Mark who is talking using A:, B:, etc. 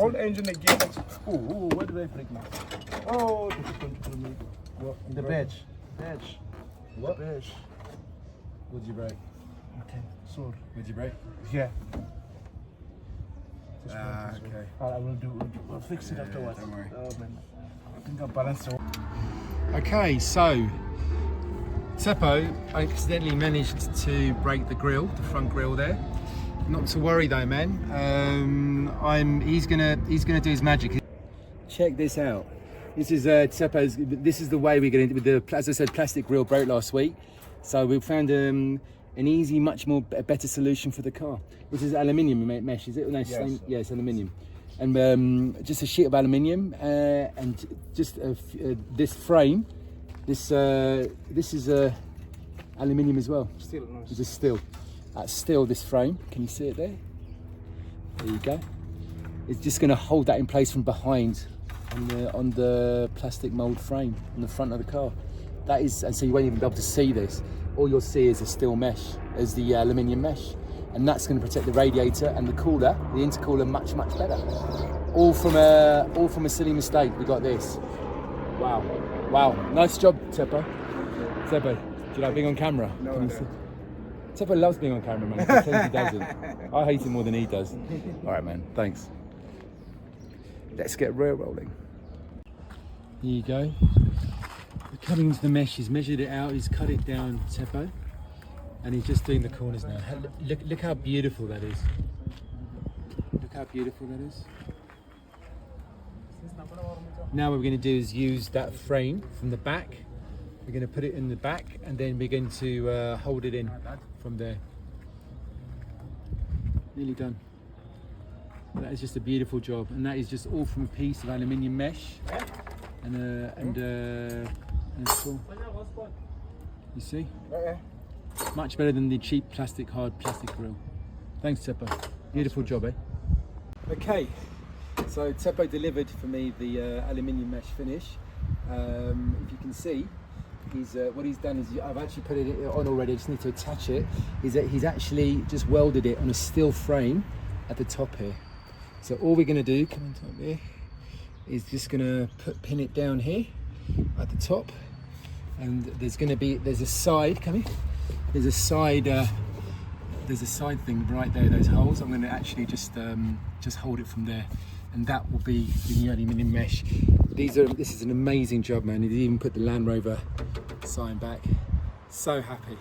A: Whole engine again.
B: Oh, where did I break now? Oh, what? In the badge.
A: What?
B: The badge.
A: Would you break?
B: Okay, sorry.
A: Would you break?
B: Yeah.
A: Okay.
B: I will do. We'll fix it afterwards.
A: Don't worry.
B: Oh man, I think I'll balance it.
A: Okay, so Tshepo accidentally managed to break the grille, the front grille there. Not to worry though, man. He's gonna do his magic. Check this out. This is Tshepo's. This is the way we're gonna with the, as I said, plastic grille broke last week. So we found an easy, much more better solution for the car, which is aluminium mesh. Is it? No,
B: Yes.
A: Yes, aluminium. And just a sheet of aluminium and just this frame. This is aluminium as well.
B: Still no.
A: It's a steel. That's still this frame. Can you see it there? There you go. It's just going to hold that in place from behind on the plastic mold frame on the front of the car. That is, and so you won't even be able to see this. All you'll see is a steel mesh, as the aluminium mesh, and that's going to protect the radiator and the cooler, the intercooler, much better. All from a silly mistake. We got this. Wow, nice job, Tshepo. Tshepo, do you like being on camera?
B: No,
A: Can you
B: no.
A: see? Tshepo loves being on camera, man. He pretends he doesn't. I hate him more than he does. All right, man. Thanks. Let's get rail rolling. Here you go. We're coming into the mesh. He's measured it out. He's cut it down, Tshepo, and he's just doing the corners now. Look how beautiful that is. Look how beautiful that is. Now what we're going to do is use that frame from the back. We're going to put it in the back and then we're going to hold it in from there. Nearly done. That is just a beautiful job, and that is just all from a piece of aluminium mesh and it's all. You see? Much better than the cheap hard plastic grill. Thanks, Tshepo. Beautiful job, eh? Okay. So Tshepo delivered for me the aluminium mesh finish. If you can see, what he's done is I've actually put it on already. I just need to attach it. Is that he's actually just welded it on a steel frame at the top here. So all we're going to do, come on top here, is just going to pin it down here at the top, and there's a side. Come here. There's a side thing right there. Those holes. I'm going to actually just hold it from there. And that will be the aluminium mesh. This is an amazing job, man. He even put the Land Rover sign back. So happy.